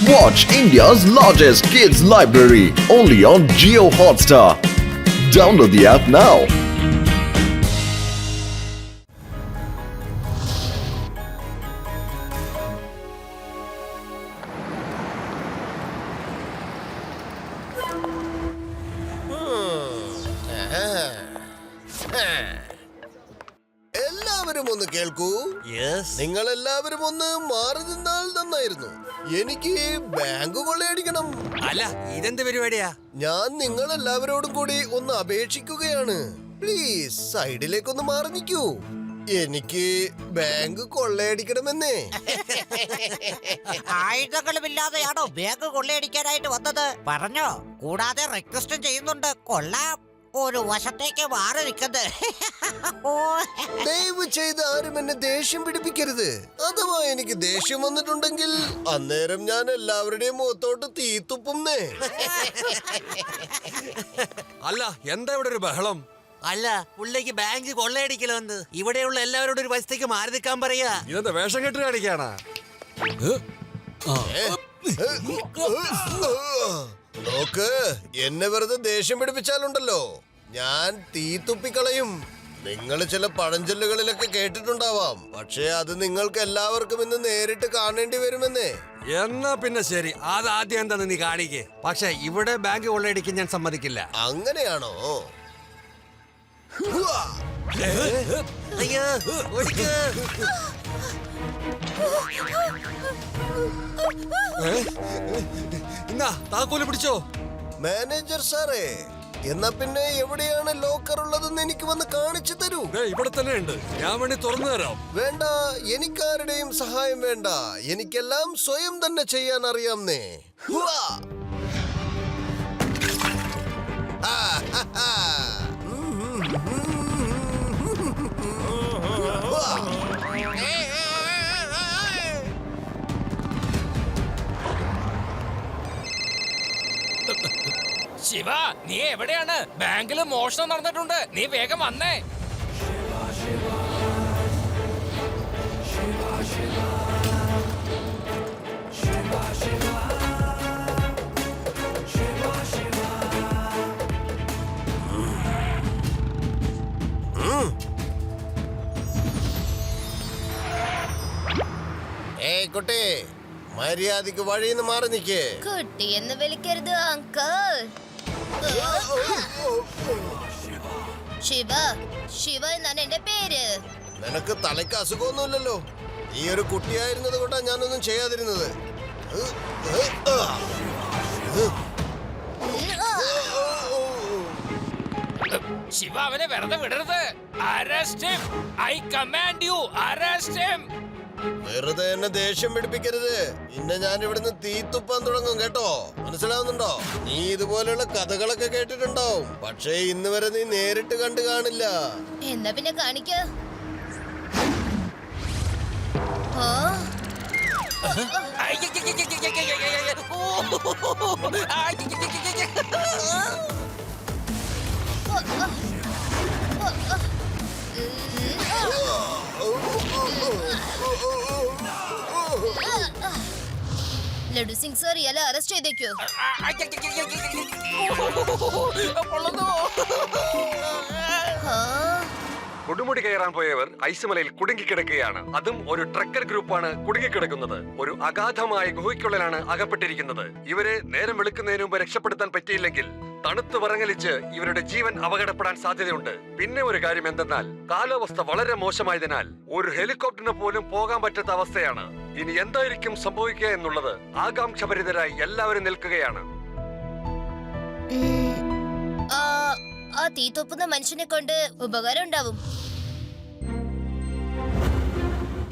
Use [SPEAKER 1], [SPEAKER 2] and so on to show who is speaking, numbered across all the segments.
[SPEAKER 1] Watch India's largest kids library only on Jio Hotstar. Download the app now.
[SPEAKER 2] എല്ലാവരും ഒന്ന് കേൾക്കൂ. നിങ്ങൾ എല്ലാവരും ഒന്ന് മാറി നിന്നാൽ നന്നായിരുന്നു. എനിക്ക് ബാങ്ക് കൊള്ളയടിക്കണം.
[SPEAKER 3] അല്ല, ഇതെന്ത് പരിപാടിയാ?
[SPEAKER 2] ഞാൻ നിങ്ങൾ എല്ലാവരോടും കൂടി ഒന്ന് അപേക്ഷിക്കുകയാണ്. പ്ലീസ് സൈഡിലേക്കൊന്ന് മാറി നിൽക്കൂ. എനിക്ക് ബാങ്ക് കൊള്ളയടിക്കണമെന്നേ.
[SPEAKER 4] ആയുധങ്ങളുമില്ലാതെയാണോ ബാങ്ക് കൊള്ളയടിക്കാനായിട്ട് വന്നത്? പറഞ്ഞോ. കൂടാതെ റിക്വസ്റ്റും ചെയ്യുന്നുണ്ട്. കൊള്ളാം. ഒരു വശത്തേക്ക് മാറി നിൽക്കുന്നത്.
[SPEAKER 2] ദയവ് ചെയ്ത് ആരും എന്നെ ദേഷ്യം പിടിപ്പിക്കരുത്. അഥവാ എനിക്ക് ദേഷ്യം വന്നിട്ടുണ്ടെങ്കിൽ അന്നേരം ഞാൻ എല്ലാവരുടെയും മുഖത്തോട്ട് തീത്തുപ്പുന്നേ.
[SPEAKER 3] അല്ല, എന്താ ഇവിടെ ഒരു ബഹളം? അല്ല, പുള്ളിക്ക് ബാങ്ക് കൊള്ളയടിക്കലോന്ന്. ഇവിടെയുള്ള എല്ലാവരോടും ഒരു വശത്തേക്ക് മാറി നിൽക്കാൻ പറയാ. ഇതെന്താ വേഷം കെട്ട് കാണിക്കാനാ?
[SPEAKER 2] നോക്ക്, എന്നെ വെറുതെ ദേഷ്യം പിടിപ്പിച്ചാലുണ്ടല്ലോ ഞാൻ തീത്തുപ്പിക്കളയും. നിങ്ങൾ ചില പഴഞ്ചൊല്ലുകളിലൊക്കെ കേട്ടിട്ടുണ്ടാവാം, പക്ഷേ അത് നിങ്ങൾക്ക് എല്ലാവർക്കും ഇന്ന് നേരിട്ട് കാണേണ്ടി വരുമെന്നേ.
[SPEAKER 3] എന്നാ പിന്നെ ശരി, അത് ആദ്യം എന്താന്ന് നീ കാണിക്കേ. പക്ഷെ ഇവിടെ ബാങ്ക് കൊള്ളയടിക്കാൻ ഞാൻ സമ്മതിക്കില്ല.
[SPEAKER 2] അങ്ങനെയാണോ?
[SPEAKER 3] അയ്യോ, ഓടിക്ക്. എന്നാ താക്കോല് പിടിച്ചോ.
[SPEAKER 2] മാനേജർ സാറേ, എന്നാ പിന്നെ എവിടെയാണ് ലോക്കർ ഉള്ളതെന്ന് എനിക്ക് വന്ന് കാണിച്ചു തരൂ.
[SPEAKER 3] ഇവിടെ തന്നെ ഉണ്ട്, ഞാൻ വേണ്ടി തുറന്നു തരാം.
[SPEAKER 2] വേണ്ട, എനിക്കാരുടെയും സഹായം വേണ്ട. എനിക്കെല്ലാം സ്വയം തന്നെ ചെയ്യാൻ അറിയാംന്നേ.
[SPEAKER 5] ശിവ, നീ എവിടെയാണ്? ബാങ്കില് മോഷണം നടന്നിട്ടുണ്ട്, നീ വേഗം വന്നേ.
[SPEAKER 2] ഏയ് കുട്ടി, മര്യാദക്ക് വഴിന്ന് മാറി നിൽക്കേ.
[SPEAKER 6] കുട്ടി എന്ന് വിളിക്കരുത് അങ്കിൾ. ശിവ, ശിവ എന്നാണ് എന്റെ പേര്.
[SPEAKER 2] നിനക്ക് തലയ്ക്ക് അസുഖമൊന്നുമില്ലല്ലോ. നീ ഒരു കുട്ടിയായിരുന്നത് കൊണ്ടാ ഞാനൊന്നും ചെയ്യാതിരുന്നത്.
[SPEAKER 5] ശിവ, അവനെ വെറുതെ വിടരുത്. Arrest him. I command U, arrest him.
[SPEAKER 2] വെറുതെ എന്നെ ദേഷ്യം പിടിപ്പിക്കരുത്. പിന്നെ ഞാൻ ഇവിടുന്ന് തീത്തുപ്പാൻ തുടങ്ങും, കേട്ടോ? മനസ്സിലാവുന്നുണ്ടോ? നീ ഇതുപോലെയുള്ള കഥകളൊക്കെ കേട്ടിട്ടുണ്ടാവും, പക്ഷേ ഇന്ന് വരെ നീ നേരിട്ട് കണ്ടു കാണില്ല.
[SPEAKER 6] എന്നാ പിന്നെ കാണിക്ക. ലഡു സിംഗ് സാർ ഇയാളെ അറസ്റ്റ് ചെയ്തേക്കോ.
[SPEAKER 3] കൊടുമുടി കയറാൻ പോയവർ ഐസുമലയിൽ കുടുങ്ങിക്കിടക്കുകയാണ്. അതും ഒരു ട്രക്കർ ഗ്രൂപ്പാണ് കുടുങ്ങിക്കിടക്കുന്നത്. ഒരു അഗാധമായ ഗുഹയ്ക്കുള്ളിലാണ് അകപ്പെട്ടിരിക്കുന്നത്. ഇവരെ നേരം വെളുക്കുന്നതിന് മുമ്പ് രക്ഷപ്പെടുത്താൻ പറ്റിയില്ലെങ്കിൽ തണുത്ത് വിറങ്ങലിച്ച് ഇവരുടെ ജീവൻ അപകടപ്പെടാൻ സാധ്യതയുണ്ട്. പിന്നെ ഒരു കാര്യം എന്തെന്നാൽ കാലാവസ്ഥ വളരെ മോശമായതിനാൽ ഒരു ഹെലികോപ്റ്ററിന് പോലും പോകാൻ പറ്റാത്ത അവസ്ഥയാണ്. ഇനി എന്തായിരിക്കും സംഭവിക്കുക എന്നുള്ളത് ആകാംക്ഷഭരിതരായി എല്ലാവരും നിൽക്കുകയാണ്.
[SPEAKER 6] ആ തീ തൊപ്പുന്ന മനുഷ്യനെ കൊണ്ട് ഉപകാരം ഉണ്ടാവും.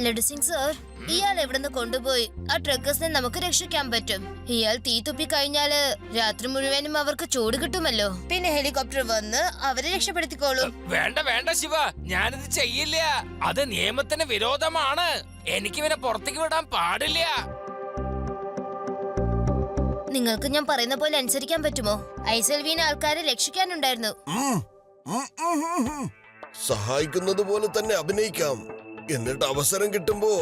[SPEAKER 6] ലഡു സിംഗ് സാർ, ഇയാൾ എവിടുന്ന് കൊണ്ടുപോയി ആ ട്രക്കേഴ്സിനെ നമുക്ക് രക്ഷിക്കാൻ പറ്റും. ഇയാൾ തീ തുപ്പി കഴിഞ്ഞാല് രാത്രി മുഴുവനും അവർക്ക് ചൂട് കിട്ടുമല്ലോ. പിന്നെ ഹെലികോപ്റ്റർ വന്ന് അവരെ രക്ഷപ്പെടുത്തിക്കോളും.
[SPEAKER 5] വേണ്ട വേണ്ട ശിവ, ഞാനിത് ചെയ്യില്ല. അത് നിയമത്തിന് വിരോധമാണ്. എനിക്കിവനെ പുറത്തേക്ക് വിടാൻ പാടില്ല.
[SPEAKER 6] നിങ്ങൾക്ക് ഞാൻ പറയുന്ന പോലെ അനുസരിക്കാൻ പറ്റുമോ? ഐസൽ വീണ ആൾക്കാരെ രക്ഷിക്കാനുണ്ടായിരുന്നു.
[SPEAKER 2] സഹായിക്കുന്നത് പോലെ തന്നെ അഭിനയിക്കാം. എന്നിട്ട് അവസരം കിട്ടുമ്പോ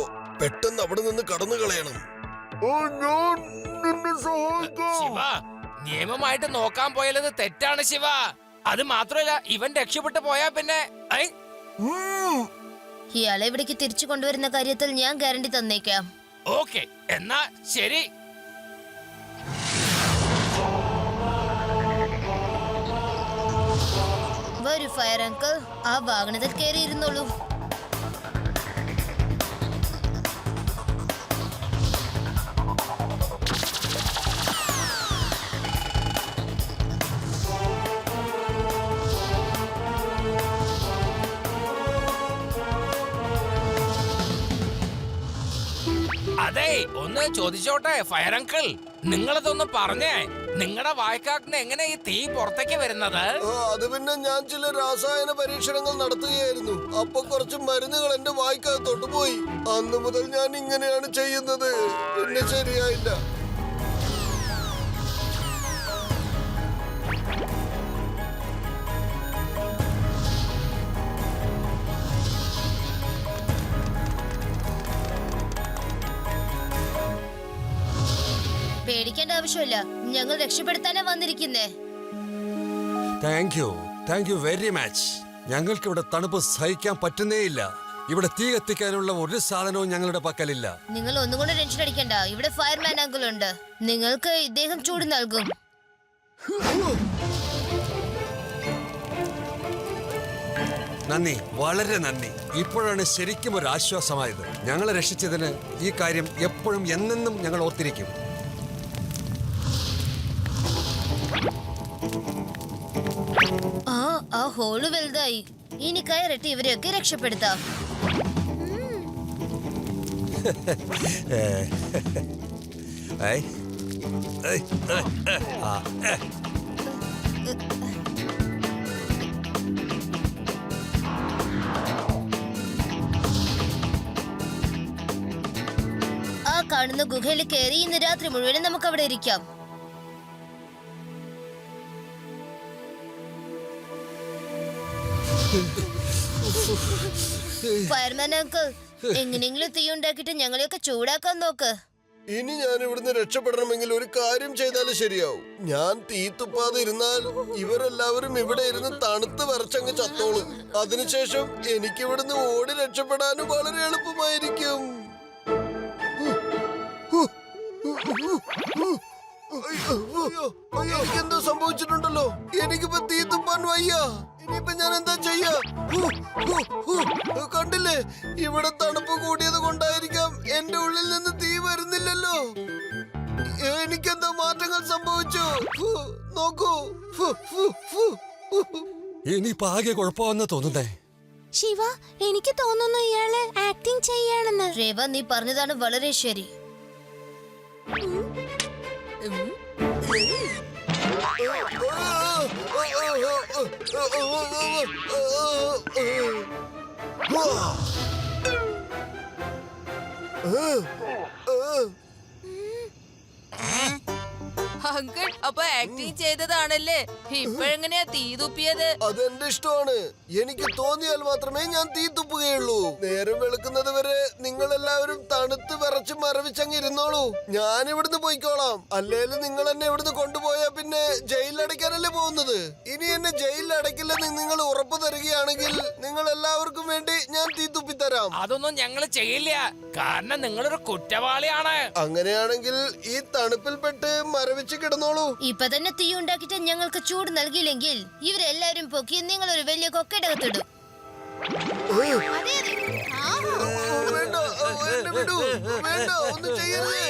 [SPEAKER 2] പെട്ടെന്ന് അവിടെ നിന്ന് കടന്നു കളയണം. ഞാൻ നിന്നെ സഹായിക്കാം.
[SPEAKER 5] ശിവ, നിയമമായിട്ട് നോക്കാൻ പോയാലത് തെറ്റാണ് ശിവ. അത് മാത്രമല്ല, ഇവൻ രക്ഷപ്പെട്ടു പോയാ പിന്നെ ഐ,
[SPEAKER 2] ഉം.
[SPEAKER 6] ഇയാളെ ഇവിടേക്ക് തിരിച്ചു കൊണ്ടുവരുന്ന കാര്യത്തിൽ ഞാൻ ഗ്യാരണ്ടി തന്നേക്കാം.
[SPEAKER 5] ഓക്കെ, എന്നാ ശരി.
[SPEAKER 6] വരൂ ഫയർ അങ്കിൾ, ആ വാഹനത്തിൽ കയറിയിരുന്നോളൂ.
[SPEAKER 5] അതെ, ഒന്ന് ചോദിച്ചോട്ടെ ഫയർ അങ്കിൾ, നിങ്ങളതൊന്ന് പറഞ്ഞേ. നിങ്ങളുടെ വായ്ക്കാട്ടിന് എങ്ങനെ ഈ തീ പുറത്തേക്ക് വരുന്നത്?
[SPEAKER 2] അത് പിന്നെ ഞാൻ ചില രാസായന പരീക്ഷണങ്ങൾ നടത്തുകയായിരുന്നു. അപ്പൊ കുറച്ച് മരുന്നുകൾ എന്റെ വായ്ക്കകത്തോട്ട് പോയി. അന്ന് മുതൽ ഞാൻ ഇങ്ങനെയാണ് ചെയ്യുന്നത്. പിന്നെ ശരിയായില്ല.
[SPEAKER 6] പേടിക്കേണ്ട ആവശ്യമില്ല, ഞങ്ങൾ രക്ഷപ്പെടുത്താനാ വന്നിരിക്കുന്നേ.
[SPEAKER 7] Thank you very much. ഞങ്ങൾക്ക് ഇവിടെ തണുപ്പ് സഹിക്കാൻ പറ്റുന്നേയില്ല. ഇവിടെ തീ കത്തിക്കാനുള്ള ഒരു സാധനവും ഞങ്ങളുടെ പക്കലില്ല.
[SPEAKER 6] നിങ്ങൾ ഒന്നും കൊണ്ട് ടെൻഷൻ അടിക്കണ്ട, ഇവിടെ ഫയർമാൻ അങ്കിൾ ഉണ്ട്. നിങ്ങൾക്ക് ഇദ്ദേഹം ചൂട് നൽകും.
[SPEAKER 7] നന്ദി, വളരെ നന്ദി. ഇപ്പോഴാണ് ശരിക്കും ഒരു ആശ്വാസമായത്. ഞങ്ങളെ രക്ഷിച്ചതിന് ഈ കാര്യം എപ്പോഴും എന്നെന്നും ഞങ്ങൾ ഓർത്തിരിക്കും.
[SPEAKER 6] ആ ഹോള് വലുതായി. ഇനി കയറിട്ട് ഇവരെയൊക്കെ രക്ഷപ്പെടുത്താം.
[SPEAKER 7] ഏയ്, ഏയ്, ആ,
[SPEAKER 6] ആ കാണുന്ന ഗുഹയിൽ കയറി ഇന്ന് രാത്രി മുഴുവനും നമുക്ക് അവിടെ ഇരിക്കാം. ഫയർമാൻ അങ്കിൾ, എങ്ങനെയെങ്കിലും തീ ഉണ്ടാക്കിയിട്ട് ഞങ്ങളെയൊക്കെ ചൂടാക്കാൻ നോക്ക്.
[SPEAKER 2] ഇനി ഞാൻ ഇവിടുന്ന് രക്ഷപ്പെടണമെങ്കിൽ ഒരു കാര്യം ചെയ്താലും ശരിയാവും. ഞാൻ തീ തുപ്പാതെ ഇരുന്നാൽ ഇവരെല്ലാവരും ഇവിടെ ഇരുന്ന് തണുത്ത് വിറച്ചങ്ങ് ചത്തോളും. അതിനുശേഷം എനിക്ക് ഇവിടുന്ന് ഓടി രക്ഷപ്പെടാനും വളരെ എളുപ്പമായിരിക്കും. എനിക്കെന്തോ സംഭവിച്ചിട്ടുണ്ടല്ലോ. എനിക്കിപ്പോ തീ തുപ്പാൻ വയ്യ. ഇനിയിപ്പോ ഞാൻ എന്താ ചെയ്യാ? കണ്ടില്ലേ, ഇവിടെ തണുപ്പ് കൂടിയത് കൊണ്ടായിരിക്കാം എന്റെ ഉള്ളിൽ നിന്ന് തീ വരുന്നില്ലല്ലോ. എനിക്കെന്തോ മാറ്റങ്ങൾ സംഭവിച്ചു. നോക്കൂ.
[SPEAKER 7] ഇനിയിപ്പോ ആകെ കുഴപ്പമെന്ന് തോന്നുന്നേ.
[SPEAKER 8] ശിവ, എനിക്ക് തോന്നുന്നു ഇയാള് ആക്ടിങ് ചെയ്യാണെന്ന്.
[SPEAKER 6] രേവ, നീ പറഞ്ഞതാണ് വളരെ ശരി.
[SPEAKER 9] അങ്കിൾ, അപ്പൊ ആക്ടിങ് ചെയ്തതാണല്ലേ? ഇപ്പോഴെങ്ങനെയാ തീ തുപ്പിയത്?
[SPEAKER 2] അതെന്റെ ഇഷ്ടമാണ്. എനിക്ക് തോന്നിയാൽ മാത്രമേ ഞാൻ തീ തുപ്പുകയുള്ളൂ. നേരം വെളുക്കുന്നത് വരെ നിങ്ങൾ എല്ലാവരും തണുത്ത് വിറച്ച് മരവിച്ചങ്ങ് ഇരുന്നോളൂ. ഞാൻ ഇവിടുന്ന് പോയിക്കോളാം. അല്ലേലും നിങ്ങൾ എന്നെ ഇവിടുന്ന് കൊണ്ടുപോയാ പിന്നെ ജയിലിലടയ്ക്കാനല്ലേ പോകുന്നത്. ഇനി എന്നെ ജയിലിലടയ്ക്കില്ലെന്ന് നിങ്ങൾ ഉറപ്പ് തരികയാണെങ്കിൽ നിങ്ങൾ എല്ലാവർക്കും വേണ്ടി ഞാൻ തീ തുപ്പിത്തരാം.
[SPEAKER 5] അതൊന്നും ഞങ്ങൾ ചെയ്യില്ല, കാരണം നിങ്ങളൊരു കുറ്റവാളിയാണ്.
[SPEAKER 2] അങ്ങനെയാണെങ്കിൽ ഈ തണുപ്പിൽപ്പെട്ട് മരവിച്ച് കിടന്നോളൂ.
[SPEAKER 6] ഇപ്പൊ തന്നെ തീ ഉണ്ടാക്കിയിട്ട് ഞങ്ങൾക്ക് ചൂട് നൽകിയില്ലെങ്കിൽ ഇവരെല്ലാരും പൊക്കി നിങ്ങൾ ഒരു വലിയ കൊക്കയിടകത്തിടും.
[SPEAKER 2] വേണ്ട, എന്നെ വിടൂ. വേണ്ട, ഒന്നും ചെയ്യരുത്.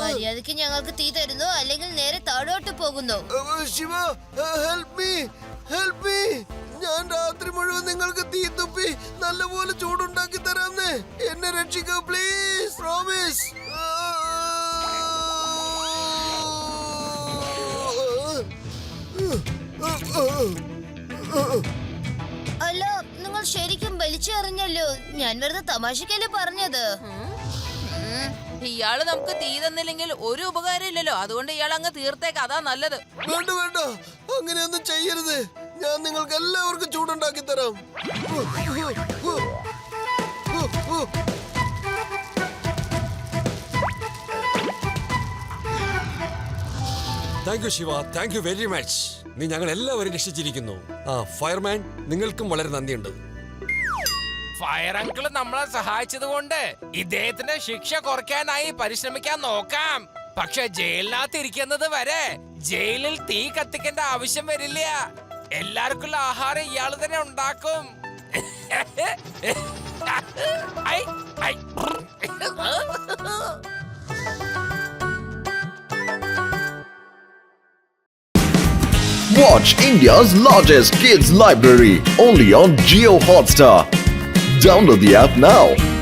[SPEAKER 6] മര്യാദക്ക് ഞങ്ങൾക്ക് തീ തരുന്നു, അല്ലെങ്കിൽ നേരെ താഴോട്ട് പോകുന്നു.
[SPEAKER 2] Shiva, help me, help me. ഞാൻ രാത്രി മുഴുവൻ നിങ്ങൾക്ക് തീ തുപ്പി നല്ലപോലെ ചൂടുണ്ടാക്കി തരാമെന്ന്. എന്നെ രക്ഷിക്കൂ പ്ലീസ്, പ്രോമിസ്.
[SPEAKER 6] അല്ല, നിങ്ങൾ ശരിക്കും വലിച്ചെറിഞ്ഞല്ലോ. ഞാൻ വെറുതെ തമാശക്കല്ലേ പറഞ്ഞത്.
[SPEAKER 9] ഇയാള് നമുക്ക് തീ തന്നില്ലെങ്കിൽ ഒരു ഉപകാരം ഇല്ലല്ലോ. അതുകൊണ്ട് ഇയാൾ അങ്ങ് തീർത്തേക്ക്, അതാ നല്ലത്.
[SPEAKER 2] വേണ്ട വേണ്ട, അങ്ങനെയൊന്നും ചെയ്യരുത്. ഞാൻ നിങ്ങൾക്ക് എല്ലാവർക്കും ചൂടുണ്ടാക്കി തരാം.
[SPEAKER 7] Thank you Shiva, thank you very much. നീ ഞങ്ങൾ എല്ലാവരും രക്ഷിച്ചിരിക്കുന്നു. ഫയർമാൻ, നിങ്ങൾക്കും വളരെ നന്ദിയുണ്ട്.
[SPEAKER 5] ഫയർ അങ്കിൾ നമ്മളെ സഹായിച്ചത് കൊണ്ട് ഇദ്ദേഹത്തിന്റെ ശിക്ഷ കുറയ്ക്കാനായി പരിശ്രമിക്കാൻ നോക്കാം. പക്ഷെ ജയിലിനകത്ത് ഇരിക്കുന്നത് വരെ ജയിലിൽ തീ കത്തിക്കേണ്ട ആവശ്യം വരില്ല. എല്ലാവർക്കുള്ള ആഹാരം ഇയാൾ തന്നെ ഉണ്ടാക്കും. I, I.
[SPEAKER 1] Watch India's largest kids library only on Geo Hotstar. Download the app now.